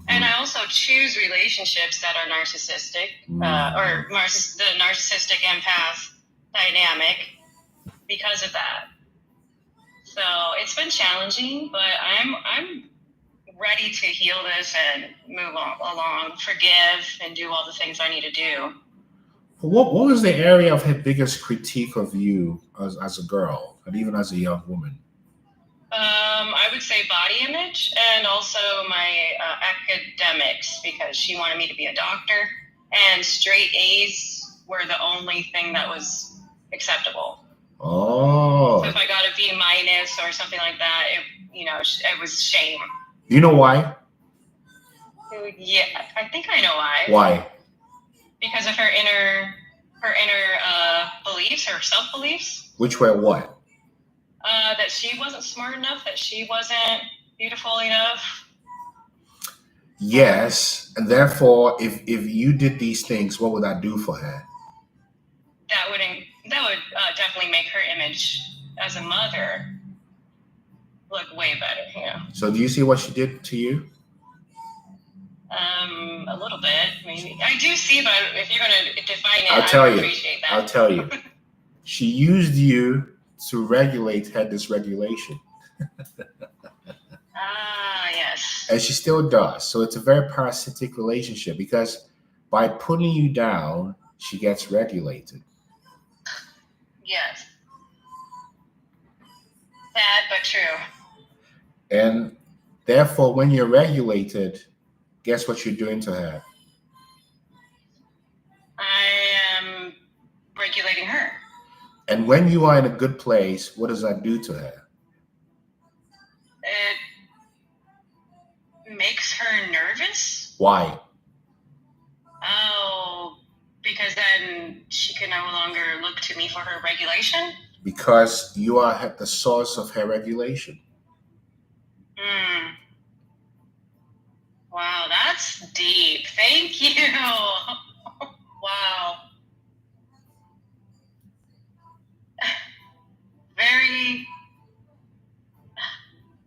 And I also choose relationships that are narcissistic, or the narcissistic empath dynamic because of that. So it's been challenging, but I'm ready to heal this and move along, forgive, and do all the things I need to do. What was the area of her biggest critique of you as a girl and even as a young woman? I would say body image and also my academics, because she wanted me to be a doctor, and straight A's were the only thing that was acceptable. Oh. So if I got a B minus or something like that, it was shame. Do you know why? Yeah, I think I know why. Why? Because of her inner beliefs, her self-beliefs. Which were what? That she wasn't smart enough, that she wasn't beautiful enough. Yes, and therefore, if you did these things, what would that do for her? That would definitely make her image as a mother look way better. Yeah. So, do you see what she did to you? A little bit, maybe. I do see, but if you're going to define it, I'll tell you. Appreciate that. I'll tell you. She used you to regulate her dysregulation. Yes. And she still does. So it's a very parasitic relationship because by putting you down, she gets regulated. Yes. Sad but true. And therefore, when you're regulated, guess what you're doing to her? I am regulating her. And when you are in a good place, what does that do to her? It makes her nervous. Why? Oh, because then she can no longer look to me for her regulation? Because you are at the source of her regulation. Wow, that's deep. Thank you. Wow. Very.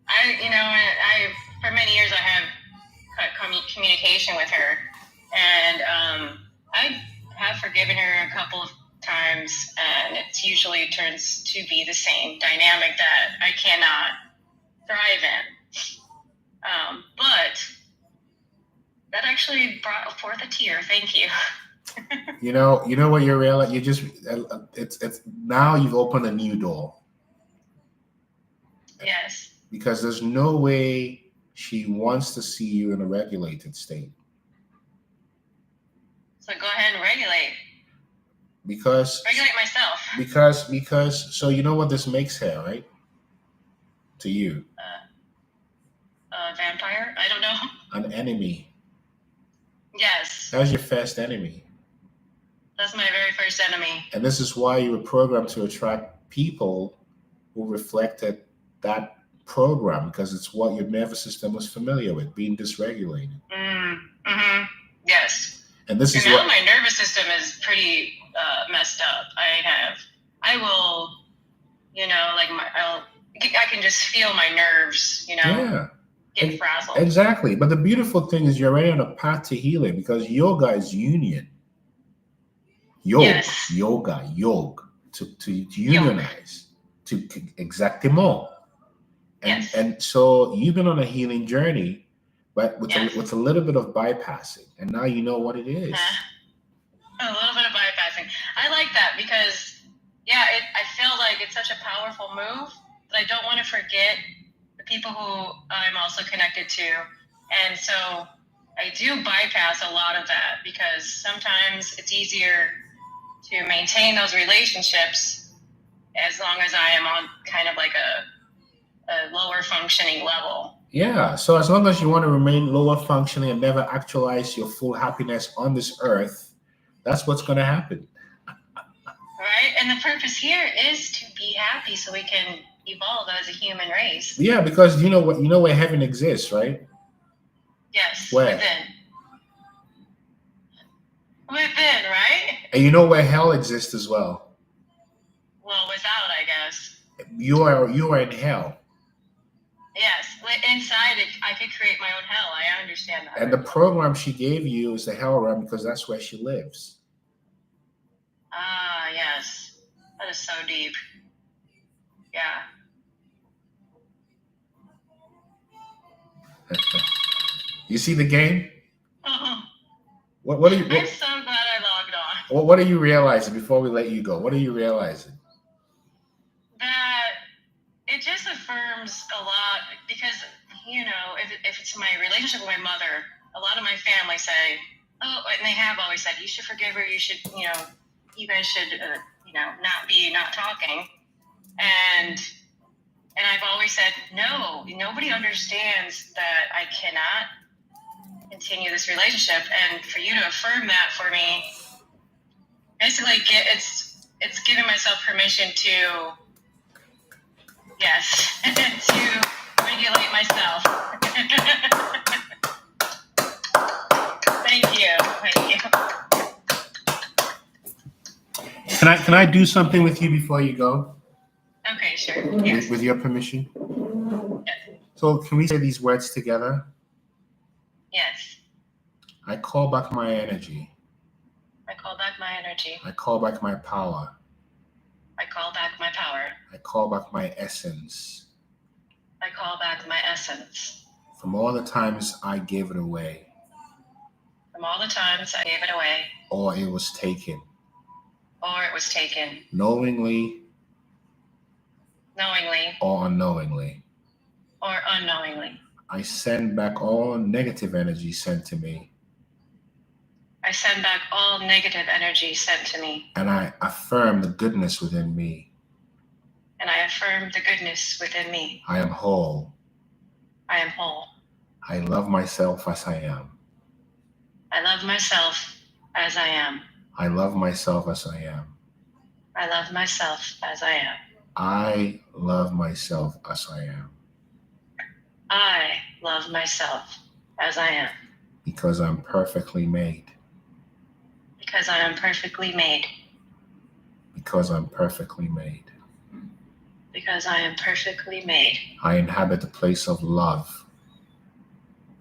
I for many years I have cut communication with her, and I have forgiven her a couple of times, and it usually turns to be the same dynamic that I cannot thrive in. But that actually brought forth a tear. Thank you. You know what you're realizing? You just it's now you've opened a new door. Yes. Because there's no way she wants to see you in a regulated state. So go ahead and regulate. Regulate myself. Because so you know what this makes her, right? To you. A vampire? I don't know. An enemy. Yes. That's your first enemy. That's my very first enemy. And this is why you were programmed to attract people who reflected that program, because it's what your nervous system was familiar with, being dysregulated. Yes. And this is now my nervous system is pretty messed up. I will, I can just feel my nerves, get frazzled. Exactly. But the beautiful thing is you're already on a path to healing, because yoga is union. Yoga, to unionize, to exactement. And so you've been on a healing journey, but with a little bit of bypassing, and now you know what it is. A little bit of bypassing. I like that because, I feel like it's such a powerful move, but I don't want to forget the people who I'm also connected to, and so I do bypass a lot of that because sometimes it's easier to maintain those relationships as long as I am on kind of like a lower functioning level. Yeah, so as long as you want to remain lower functioning and never actualize your full happiness on this earth, that's what's going to happen. Right, and the purpose here is to be happy so we can evolve as a human race. Yeah, because you know where heaven exists, right? Yes, where? Within, right? And you know where hell exists as well. Well, without, I guess. You are in hell. Yes, inside it, I could create my own hell. I understand that. And the program she gave you is the hell realm because that's where she lives. Ah, yes. That is so deep. Yeah. You see the game? Uh-huh. What are you? I'm so glad I logged on. What are you realizing before we let you go? What are you realizing? That it just affirms a lot because, if it's my relationship with my mother, a lot of my family say, oh, and they have always said, you should forgive her. You should, you guys should, not talking. And I've always said, no, nobody understands that I cannot continue this relationship. And for you to affirm that for me, basically it's giving myself permission to, yes, to regulate myself. Thank you. Can I do something with you before you go? Okay, sure. Yes. With your permission? Yes. So can we say these words together? Yes. I call back my energy. I call back my energy. I call back my power. I call back my power. I call back my essence. I call back my essence. From all the times I gave it away. From all the times I gave it away. Or it was taken. Or it was taken. Knowingly. Knowingly. Or unknowingly. Or unknowingly. I send back all negative energy sent to me. I send back all negative energy sent to me. And I affirm the goodness within me. And I affirm the goodness within me. I am whole. I am whole. I love myself as I am. I love myself as I am. I love myself as I am. I love myself as I am. I love myself as I am. I love myself as I am. Because I'm perfectly made. Because I am perfectly made. Because I'm perfectly made. Because I am perfectly made. I inhabit the place of love.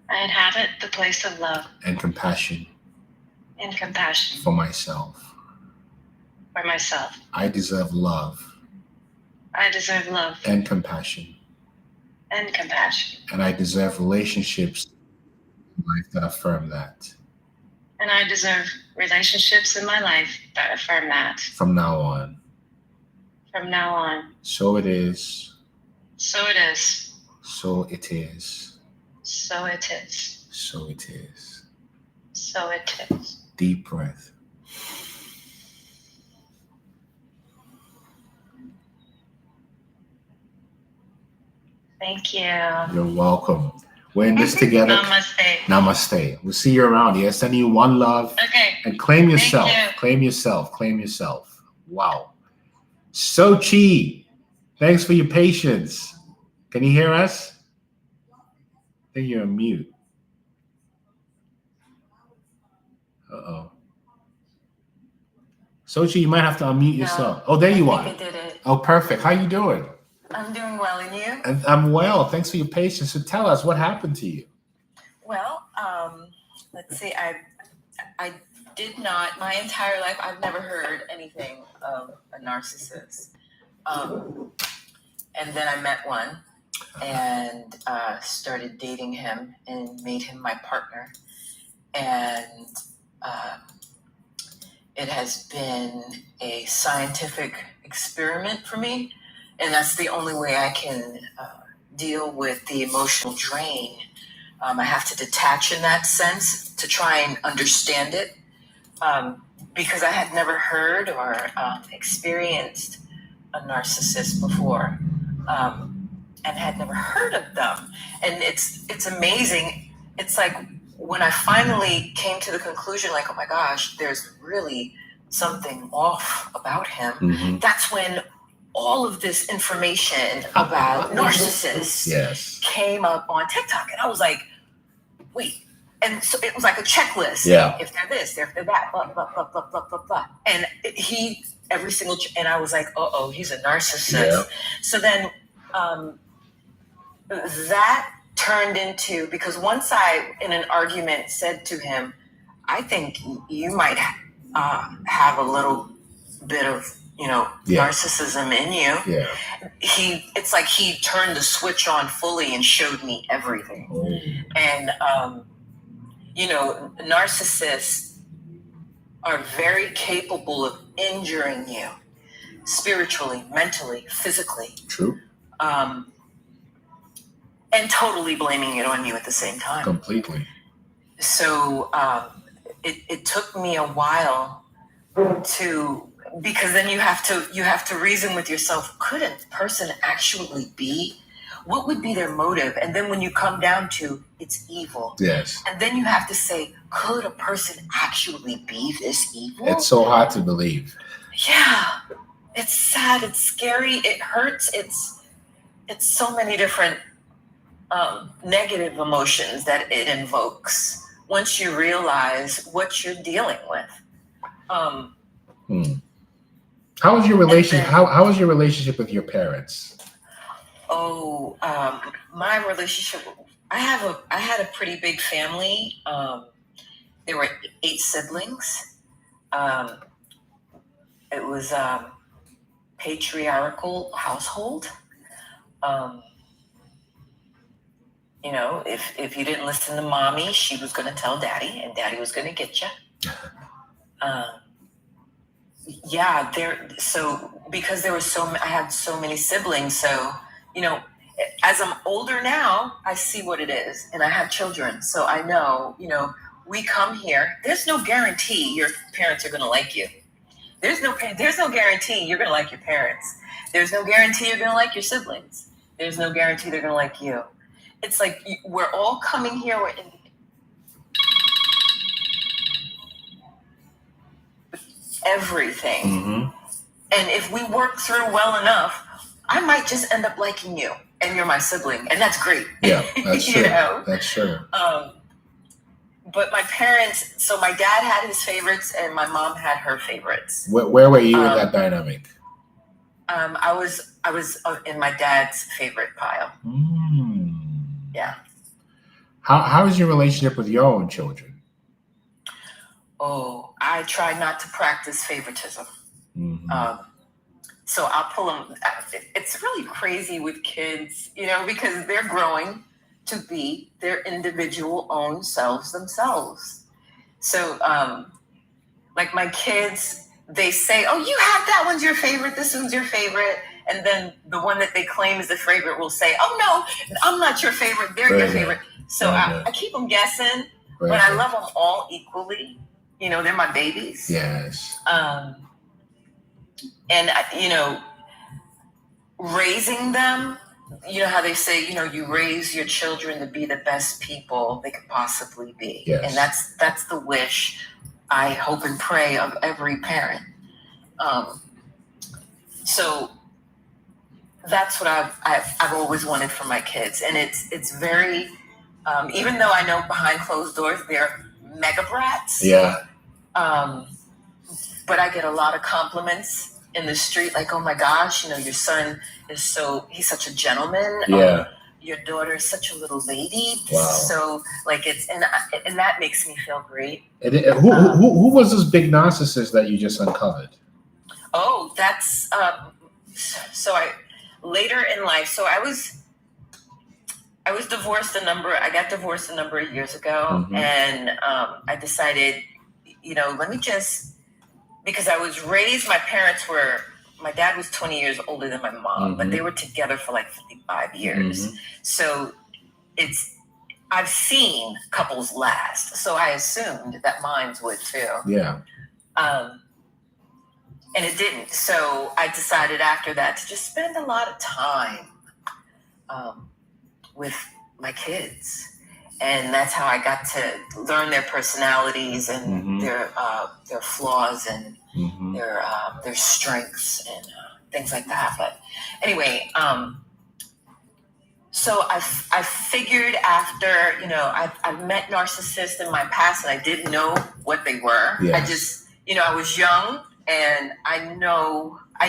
I inhabit the place of love. And compassion. And compassion. For myself. For myself. I deserve love. I deserve love. And compassion. And compassion. And I deserve relationships in life that affirm that. And I deserve relationships in my life that affirm that. From now on. From now on. So it is. So it is. So it is. So it is. So it is. So it is. Deep breath. Thank you. You're welcome. We're in this together. Namaste. Namaste. We'll see you around here. Sending you one love. Okay. And claim yourself. Thank you. Claim yourself. Claim yourself. Wow. Sochi, thanks for your patience. Can you hear us? I think you're on mute. Uh-oh. Sochi, you might have to unmute yourself. Oh, there you are. I did it. Oh, perfect. How you doing? I'm doing well, and you? And I'm well. Thanks for your patience. So tell us, what happened to you? Well, let's see. I did not, my entire life, I've never heard anything of a narcissist. And then I met one and started dating him and made him my partner. And it has been a scientific experiment for me. And that's the only way I can deal with the emotional drain. I have to detach in that sense to try and understand it. Because I had never heard or experienced a narcissist before, and had never heard of them. And it's amazing. It's like when I finally came to the conclusion, like, oh my gosh, there's really something off about him. Mm-hmm. That's when all of this information about narcissists came up on TikTok. And I was like, wait. And so it was like a checklist. Yeah. If they're this, if they're that, blah, blah, blah, blah, blah, blah, blah. And he every single, and I was like, oh, he's a narcissist. Yeah. So then that turned into, because once I, in an argument, said to him, I think you might have a little bit of, narcissism in you. Yeah. It's like he turned the switch on fully and showed me everything. Oh. And, narcissists are very capable of injuring you spiritually, mentally, physically. True. And totally blaming it on you at the same time. Completely. So it took me a while because then you have to reason with yourself, could a person actually be? What would be their motive? And then when you come down to it's evil. Yes. And then you have to say, could a person actually be this evil? It's so hard to believe. Yeah. It's sad, it's scary, it hurts, it's so many different negative emotions that it invokes once you realize what you're dealing with. How was your relationship? How was your relationship with your parents? My relationship. I had a pretty big family. There were 8 siblings. It was patriarchal household. If you didn't listen to mommy, she was going to tell daddy, and daddy was going to get you. So because there was I had so many siblings, so, as I'm older now, I see what it is, and I have children, so I know, we come here, there's no guarantee your parents are going to like you. There's no guarantee you're going to like your parents. There's no guarantee you're going to like your siblings. There's no guarantee they're going to like you. It's like we're all coming here with everything. Mm-hmm. And if we work through well enough, I might just end up liking you, and you're my sibling, and that's great. Yeah, that's true. That's true. But my parents, so my dad had his favorites, and my mom had her favorites. Where were you in that dynamic? I was in my dad's favorite pile. Yeah. How is your relationship with your own children? Oh, I try not to practice favoritism. Mm-hmm. So I'll pull them. It's really crazy with kids, because they're growing to be their individual own selves themselves. So, like my kids, they say, oh, you have that one's your favorite, this one's your favorite. And then the one that they claim is the favorite will say, oh, no, I'm not your favorite, they're your favorite. So I keep them guessing, but I love them all equally. They're my babies. Yes. And, raising them, how they say, you raise your children to be the best people they could possibly be. Yes. And that's the wish, I hope and pray, of every parent. So that's what I've always wanted for my kids. And it's very, even though I know behind closed doors, they're mega brats. Yeah. But I get a lot of compliments in the street, like, oh my gosh, your son is he's such a gentleman. Yeah. Your daughter is such a little lady. Wow. So and that makes me feel great. Who was this big narcissist that you just uncovered? Oh, that's so later in life. So I was divorced I got divorced a number of years ago. Mm-hmm. And I decided, let me just, because I was raised, my dad was 20 years older than my mom, mm-hmm. but they were together for like 55 years. Mm-hmm. So I've seen couples last. So I assumed that mine would too. Yeah. And it didn't. So I decided after that to just spend a lot of time with my kids. And that's how I got to learn their personalities and mm-hmm. their flaws and mm-hmm. their strengths and things like that. But anyway, so I figured after, I've met narcissists in my past and I didn't know what they were. Yes. I just, I was young And I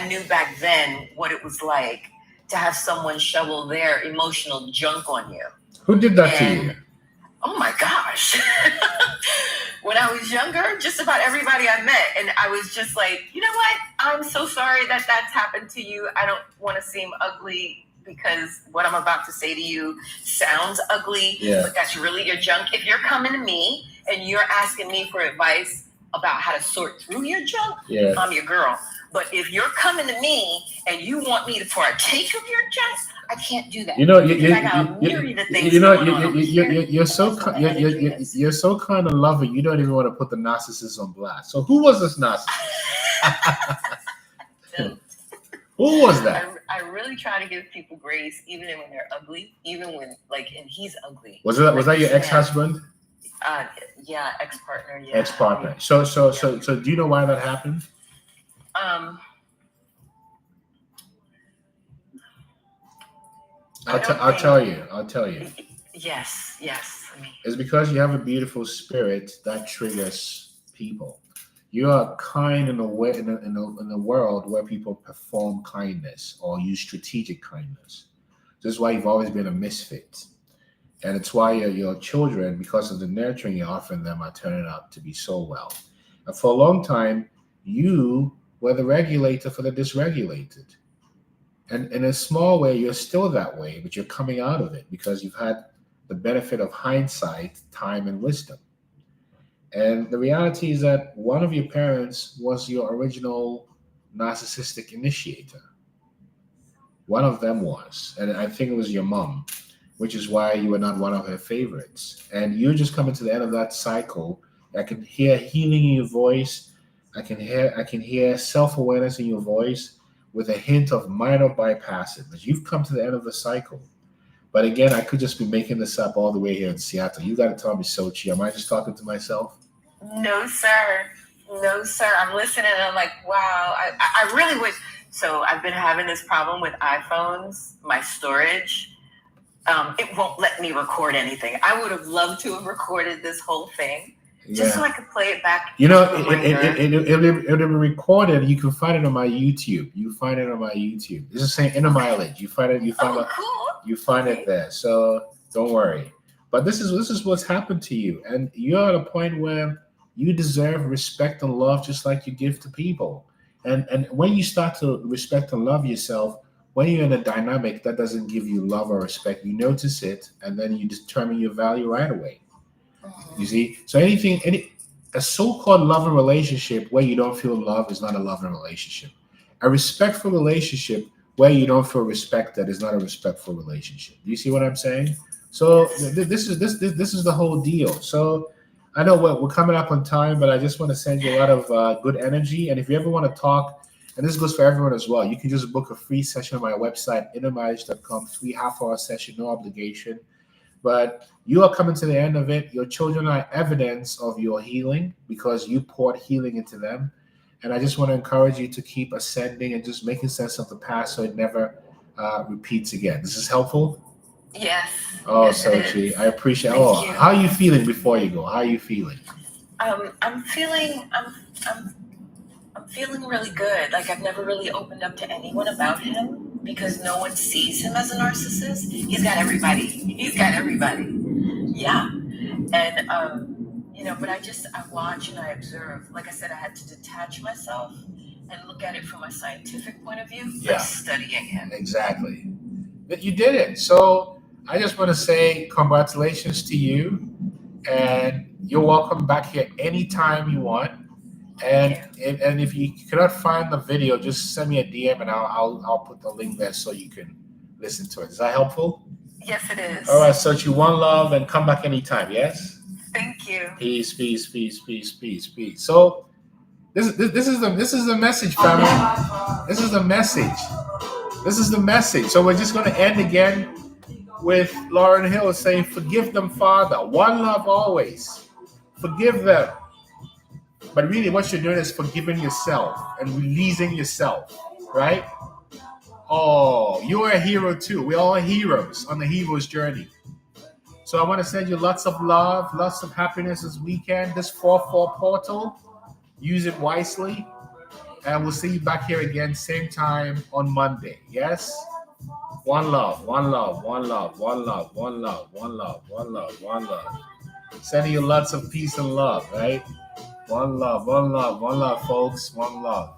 knew back then what it was like to have someone shovel their emotional junk on you. Who did that to you? Oh my gosh. When I was younger, just about everybody I met. And I was just like, you know what? I'm so sorry that that's happened to you. I don't want to seem ugly because what I'm about to say to you sounds ugly, but that's really your junk. If you're coming to me and you're asking me for advice about how to sort through your junk, I'm your girl. But if you're coming to me and you want me to partake of your junk, I can't do that. You know, you're so kind of loving. You don't even want to put the narcissist on blast. So who was this narcissist? Who was that? I really try to give people grace, even when they're ugly, even when and he's ugly. Was that your ex-husband? Yeah, ex-partner. Yeah, ex-partner. So do you know why that happened? I'll tell you. Yes. It's because you have a beautiful spirit that triggers people. You are kind in a way in a world where people perform kindness or use strategic kindness. This is why you've always been a misfit. And it's why your children, because of the nurturing you're offering them, are turning out to be so well. And for a long time, you were the regulator for the dysregulated. And in a small way, you're still that way, but you're coming out of it because you've had the benefit of hindsight, time, and wisdom. And the reality is that one of your parents was your original narcissistic initiator. One of them was, and I think it was your mom, which is why you were not one of her favorites. And you're just coming to the end of that cycle. I can hear healing in your voice. I can hear self-awareness in your voice with a hint of minor bypassing. But you've come to the end of the cycle. But again, I could just be making this up all the way here in Seattle. You got to tell me, Sochi, am I just talking to myself? No, sir. I'm listening and I'm like, wow. I really wish. So I've been having this problem with iPhones, my storage. It won't let me record anything. I would have loved to have recorded this whole thing just so I could play it back. It'll be recorded. You can find it on my YouTube. It's the same inner mileage. You find it. Cool. You find it there. So don't worry. But this is what's happened to you, and you're at a point where you deserve respect and love, just like you give to people. And when you start to respect and love yourself, when you're in a dynamic that doesn't give you love or respect, you notice it, and then you determine your value right away. You see? So a so-called loving relationship where you don't feel love is not a loving relationship. A respectful relationship where you don't feel respected is not a respectful relationship. Do you see what I'm saying? So this is the whole deal. So I know we're coming up on time, but I just want to send you a lot of good energy. And if you ever want to talk, and this goes for everyone as well, you can just book a free session on my website, innermileage.com, free half-hour session, no obligation. But you are coming to the end of it. Your children are evidence of your healing because you poured healing into them. And I just want to encourage you to keep ascending and just making sense of the past so it never repeats again. This is helpful? Yes. Oh, yes, Sochi, I appreciate it. Thank you. How are you feeling before you go? How are you feeling? I'm feeling really good. Like I've never really opened up to anyone about him because no one sees him as a narcissist. He's got everybody. Yeah. And but I watch and I observe. Like I said, I had to detach myself and look at it from a scientific point of view by studying him. Exactly. But you did it. So I just want to say congratulations to you. And you're welcome back here anytime you want. And if you cannot find the video, just send me a DM and I'll put the link there so you can listen to it. Is that helpful? Yes, it is. All right, so you one love and come back anytime. Yes. Thank you. Peace. So this is the message, family. This is the message. So we're just going to end again with Lauryn Hill saying, "Forgive them, Father. One love always. Forgive them." But really, what you're doing is forgiving yourself and releasing yourself, right? Oh, you're a hero too. We're all heroes on the hero's journey. So I want to send you lots of love, lots of happiness this weekend. This 4/4 portal, use it wisely. And we'll see you back here again, same time on Monday. Yes? One love, one love, one love, one love, one love, one love, one love, one love. Sending you lots of peace and love, right? One love, folks. One love.